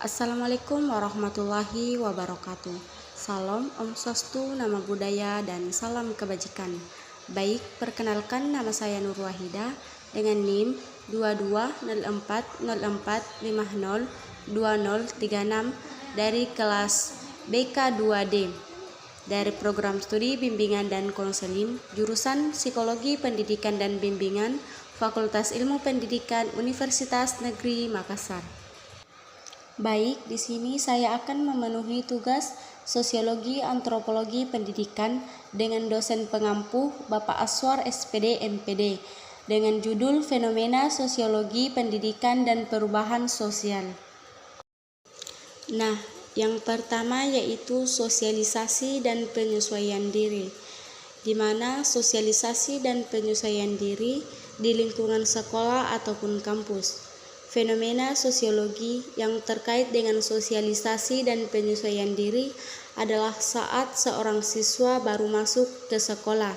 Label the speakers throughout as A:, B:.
A: Assalamualaikum warahmatullahi wabarakatuh. Salam Om Swastiastu, nama budaya, dan salam kebajikan. Baik, perkenalkan nama saya Nur Wahida dengan NIM 220404502036 dari kelas BK2D dari program studi bimbingan dan konseling jurusan Psikologi Pendidikan dan Bimbingan Fakultas Ilmu Pendidikan Universitas Negeri Makassar. Baik, di sini saya akan memenuhi tugas Sosiologi Antropologi Pendidikan dengan dosen pengampu Bapak Aswar SPD MPD dengan judul Fenomena Sosiologi Pendidikan dan Perubahan Sosial. Nah, yang pertama yaitu sosialisasi dan penyesuaian diri, di mana sosialisasi dan penyesuaian diri di lingkungan sekolah ataupun kampus. Fenomena sosiologi yang terkait dengan sosialisasi dan penyesuaian diri adalah saat seorang siswa baru masuk ke sekolah.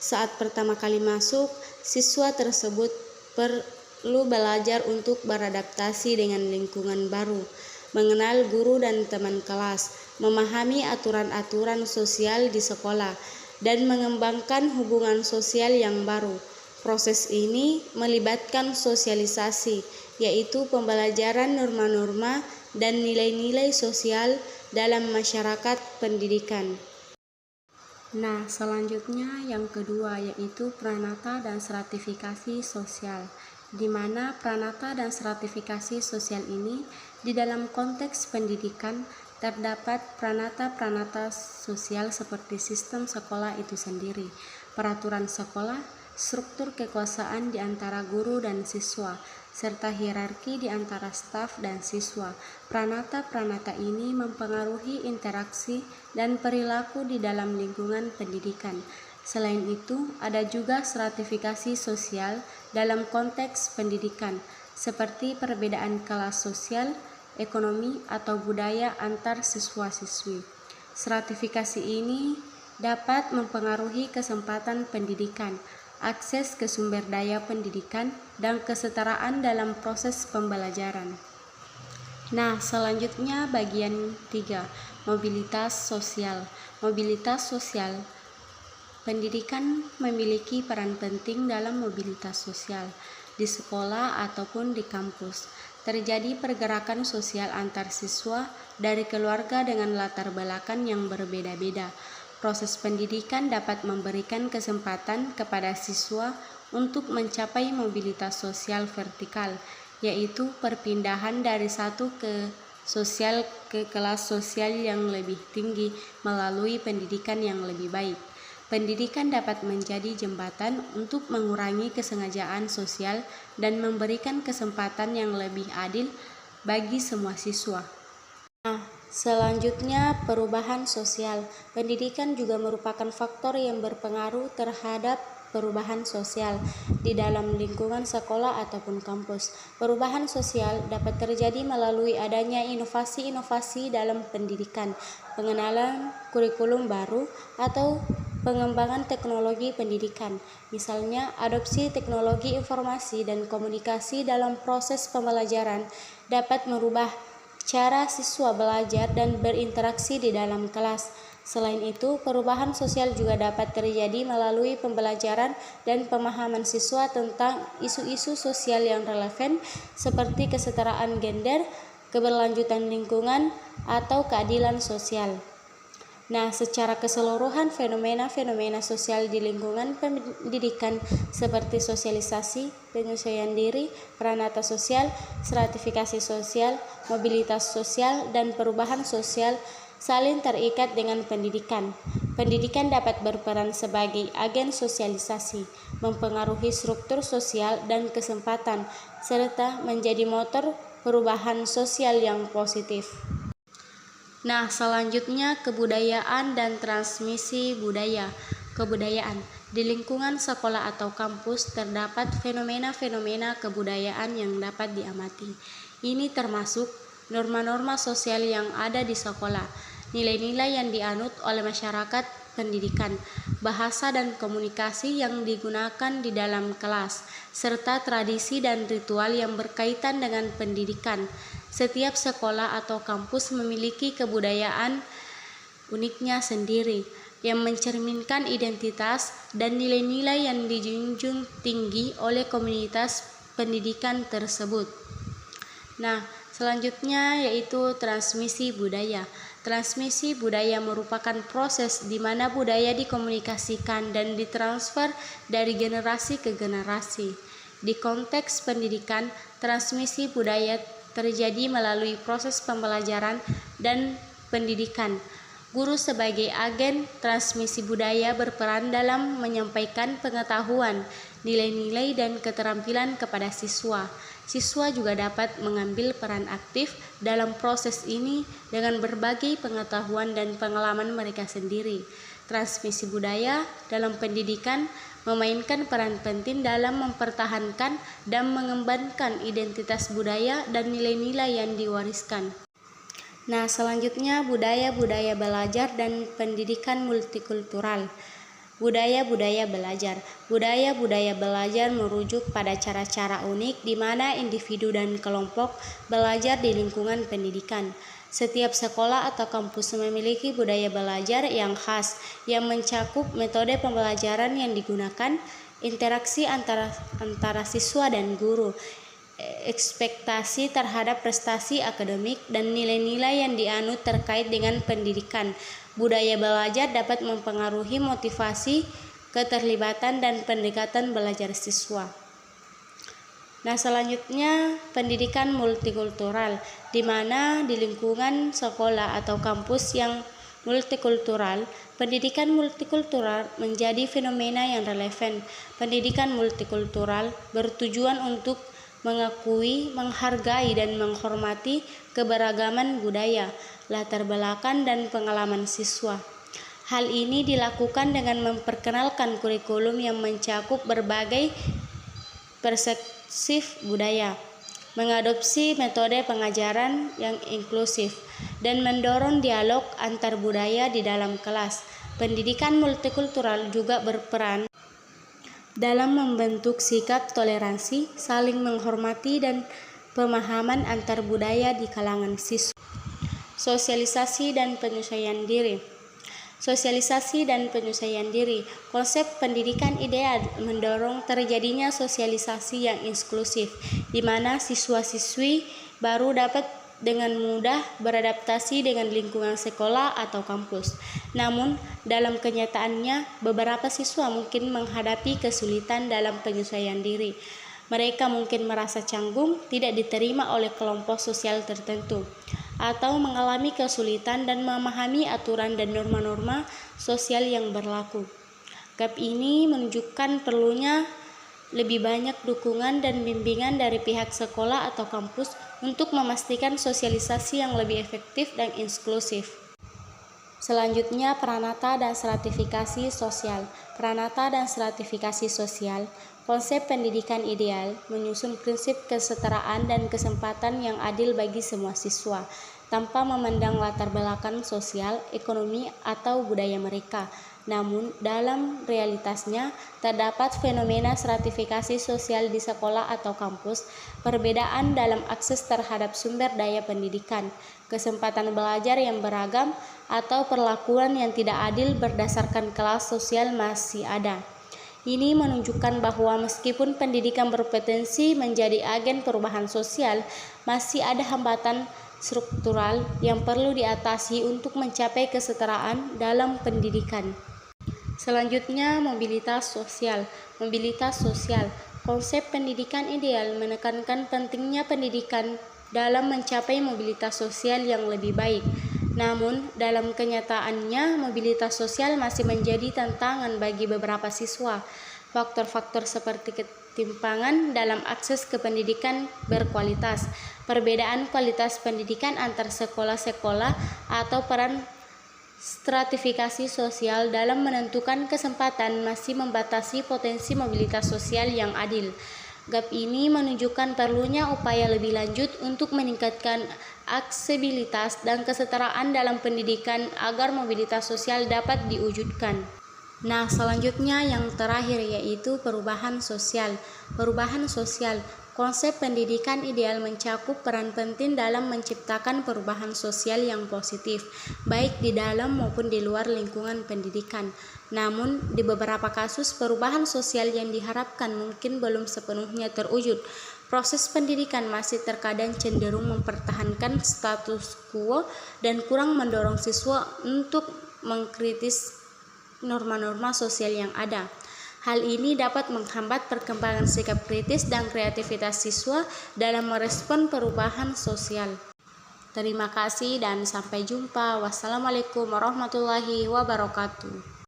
A: Saat pertama kali masuk, siswa tersebut perlu belajar untuk beradaptasi dengan lingkungan baru, mengenal guru dan teman kelas, memahami aturan-aturan sosial di sekolah, dan mengembangkan hubungan sosial yang baru. Proses ini melibatkan sosialisasi, yaitu pembelajaran norma-norma dan nilai-nilai sosial dalam masyarakat pendidikan. Nah, selanjutnya yang kedua yaitu pranata dan stratifikasi sosial, di mana pranata dan stratifikasi sosial ini di dalam konteks pendidikan terdapat pranata-pranata sosial seperti sistem sekolah itu sendiri, peraturan sekolah, struktur kekuasaan di antara guru dan siswa, serta hierarki di antara staf dan siswa. Pranata-pranata ini mempengaruhi interaksi dan perilaku di dalam lingkungan pendidikan. Selain itu, ada juga stratifikasi sosial dalam konteks pendidikan, seperti perbedaan kelas sosial, ekonomi, atau budaya antar siswa-siswi. Stratifikasi ini dapat mempengaruhi kesempatan pendidikan, akses ke sumber daya pendidikan, dan kesetaraan dalam proses pembelajaran. Nah, selanjutnya bagian 3, mobilitas sosial. Mobilitas sosial. Pendidikan memiliki peran penting dalam mobilitas sosial di sekolah ataupun di kampus. Terjadi pergerakan sosial antar siswa dari keluarga dengan latar belakang yang berbeda-beda. Proses pendidikan dapat memberikan kesempatan kepada siswa untuk mencapai mobilitas sosial vertikal, yaitu perpindahan dari satu sosial ke kelas sosial yang lebih tinggi melalui pendidikan yang lebih baik. Pendidikan dapat menjadi jembatan untuk mengurangi kesengajaan sosial dan memberikan kesempatan yang lebih adil bagi semua siswa. Nah, selanjutnya perubahan sosial. Pendidikan juga merupakan faktor yang berpengaruh terhadap perubahan sosial di dalam lingkungan sekolah ataupun kampus. Perubahan sosial dapat terjadi melalui adanya inovasi-inovasi dalam pendidikan, pengenalan kurikulum baru, atau pengembangan teknologi pendidikan. Misalnya, adopsi teknologi informasi dan komunikasi dalam proses pembelajaran dapat merubah cara siswa belajar dan berinteraksi di dalam kelas. Selain itu, perubahan sosial juga dapat terjadi melalui pembelajaran dan pemahaman siswa tentang isu-isu sosial yang relevan seperti kesetaraan gender, keberlanjutan lingkungan, atau keadilan sosial. Nah, secara keseluruhan fenomena-fenomena sosial di lingkungan pendidikan seperti sosialisasi, penyesuaian diri, pranata sosial, stratifikasi sosial, mobilitas sosial, dan perubahan sosial saling terikat dengan pendidikan. Pendidikan dapat berperan sebagai agen sosialisasi, mempengaruhi struktur sosial dan kesempatan, serta menjadi motor perubahan sosial yang positif. Nah, selanjutnya kebudayaan dan transmisi budaya. Kebudayaan. Di lingkungan sekolah atau kampus terdapat fenomena-fenomena kebudayaan yang dapat diamati. Ini termasuk norma-norma sosial yang ada di sekolah, nilai-nilai yang dianut oleh masyarakat pendidikan, bahasa dan komunikasi yang digunakan di dalam kelas, serta tradisi dan ritual yang berkaitan dengan pendidikan. Setiap sekolah atau kampus memiliki kebudayaan uniknya sendiri yang mencerminkan identitas dan nilai-nilai yang dijunjung tinggi oleh komunitas pendidikan tersebut. Nah, selanjutnya yaitu transmisi budaya. Transmisi budaya merupakan proses di mana budaya dikomunikasikan dan ditransfer dari generasi ke generasi. Di konteks pendidikan, transmisi budaya terjadi melalui proses pembelajaran dan pendidikan. Guru sebagai agen transmisi budaya berperan dalam menyampaikan pengetahuan, nilai-nilai, dan keterampilan kepada siswa. Siswa juga dapat mengambil peran aktif dalam proses ini dengan berbagi pengetahuan dan pengalaman mereka sendiri. Transmisi budaya dalam pendidikan memainkan peran penting dalam mempertahankan dan mengembangkan identitas budaya dan nilai-nilai yang diwariskan. Nah, selanjutnya budaya-budaya belajar dan pendidikan multikultural. Budaya-budaya belajar. Budaya-budaya belajar merujuk pada cara-cara unik di mana individu dan kelompok belajar di lingkungan pendidikan. Setiap sekolah atau kampus memiliki budaya belajar yang khas yang mencakup metode pembelajaran yang digunakan, interaksi antara siswa dan guru, ekspektasi terhadap prestasi akademik, dan nilai-nilai yang dianut terkait dengan pendidikan. Budaya belajar dapat mempengaruhi motivasi, keterlibatan, dan pendekatan belajar siswa. Nah, selanjutnya pendidikan multikultural, di mana di lingkungan sekolah atau kampus yang multikultural, pendidikan multikultural menjadi fenomena yang relevan. Pendidikan multikultural bertujuan untuk mengakui, menghargai, dan menghormati keberagaman budaya, latar belakang, dan pengalaman siswa. Hal ini dilakukan dengan memperkenalkan kurikulum yang mencakup berbagai perspektif budaya, mengadopsi metode pengajaran yang inklusif, dan mendorong dialog antar budaya di dalam kelas. Pendidikan multikultural juga berperan dalam membentuk sikap toleransi, saling menghormati, dan pemahaman antar budaya di kalangan siswa. Sosialisasi dan penyesuaian diri. Sosialisasi dan penyesuaian diri. Konsep pendidikan ideal mendorong terjadinya sosialisasi yang inklusif, di mana siswa-siswi baru dapat dengan mudah beradaptasi dengan lingkungan sekolah atau kampus. Namun, dalam kenyataannya, beberapa siswa mungkin menghadapi kesulitan dalam penyesuaian diri. Mereka mungkin merasa canggung, tidak diterima oleh kelompok sosial tertentu, atau mengalami kesulitan dan memahami aturan dan norma-norma sosial yang berlaku. Gap ini menunjukkan perlunya lebih banyak dukungan dan bimbingan dari pihak sekolah atau kampus untuk memastikan sosialisasi yang lebih efektif dan inklusif. Selanjutnya, peranata dan stratifikasi sosial. Peranata dan stratifikasi sosial. Konsep pendidikan ideal menyusun prinsip kesetaraan dan kesempatan yang adil bagi semua siswa, tanpa memandang latar belakang sosial, ekonomi, atau budaya mereka. Namun, dalam realitasnya, terdapat fenomena stratifikasi sosial di sekolah atau kampus, perbedaan dalam akses terhadap sumber daya pendidikan, kesempatan belajar yang beragam, atau perlakuan yang tidak adil berdasarkan kelas sosial masih ada. Ini menunjukkan bahwa meskipun pendidikan berpotensi menjadi agen perubahan sosial, masih ada hambatan struktural yang perlu diatasi untuk mencapai kesetaraan dalam pendidikan. Selanjutnya, mobilitas sosial. Mobilitas sosial. Konsep pendidikan ideal menekankan pentingnya pendidikan dalam mencapai mobilitas sosial yang lebih baik. Namun, dalam kenyataannya, mobilitas sosial masih menjadi tantangan bagi beberapa siswa. Faktor-faktor seperti ketimpangan dalam akses ke pendidikan berkualitas, perbedaan kualitas pendidikan antar sekolah-sekolah, atau peran stratifikasi sosial dalam menentukan kesempatan masih membatasi potensi mobilitas sosial yang adil. Gap ini menunjukkan perlunya upaya lebih lanjut untuk meningkatkan aksesibilitas dan kesetaraan dalam pendidikan agar mobilitas sosial dapat diwujudkan. Nah, selanjutnya yang terakhir yaitu perubahan sosial. Perubahan sosial. Konsep pendidikan ideal mencakup peran penting dalam menciptakan perubahan sosial yang positif, baik di dalam maupun di luar lingkungan pendidikan. Namun, di beberapa kasus perubahan sosial yang diharapkan mungkin belum sepenuhnya terwujud. Proses pendidikan masih terkadang cenderung mempertahankan status quo dan kurang mendorong siswa untuk mengkritis norma-norma sosial yang ada. Hal ini dapat menghambat perkembangan sikap kritis dan kreativitas siswa dalam merespon perubahan sosial. Terima kasih dan sampai jumpa. Wassalamualaikum warahmatullahi wabarakatuh.